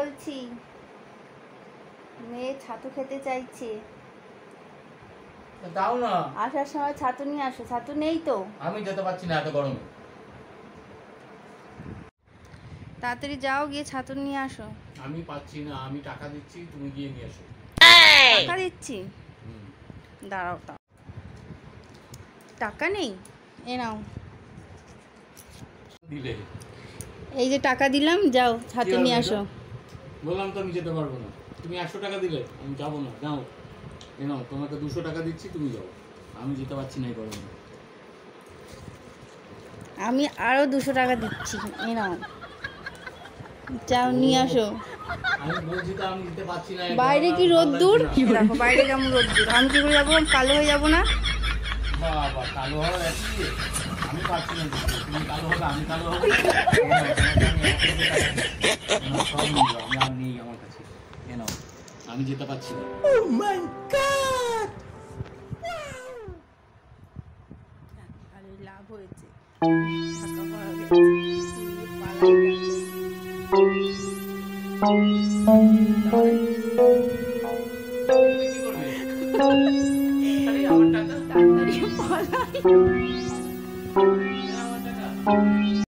বলছি, মেয়ে ছাতু খেতে চাইছে। দাও না। আসার সময় ছাতু নিয়ে আসো। ছাতু নেই তো। আমি যেতে পারছি না এত গরমে। তাড়াতাড়ি যাও, গিয়ে ছাতু নিয়ে আসো। আমি পাচ্ছি না, আমি টাকা দিচ্ছি, তুমি গিয়ে নিয়ে আসো। টাকা দিচ্ছি, দাঁড়াও। টাকা নেই, এ নাও। দিলে এই যে টাকা দিলাম, যাও ছাতু নিয়ে আসো। বললাম তো আমি যেতে পারবো না। তুমি 100 টাকা দিলে আমি যাবো না। যাও, এ নাও, তোমাকে 200 টাকা দিচ্ছি, তুমি যাও। আমি যেতে পারছি না এই গরমে। আমি আরো 200 টাকা দিচ্ছি, এ নাও, যাও নিয়ে আসো। আমি বলছি তো আমি যেতে পারছি না। বাইরে কি রোদ্দুর, দেখো বাইরে কেমন রোদ্দুর। আমি কি করে যাবো? কালো হয়ে যাবো না? বাবা, কালো হওয়ার একই। আমি পারছি না, তুমি কালো হবে, আমি কালো হবো। সব নিয়ে যাও, আমি আর নেই আমার কাছে। এ নাও, আমি যেতে পারছি না। Oh my God! লাভ হয়েছে, টাকা পাওয়া গেছে। কি করবে? আরে আমার টাকা, তাড়াতাড়ি পালাই। আমার টাকা।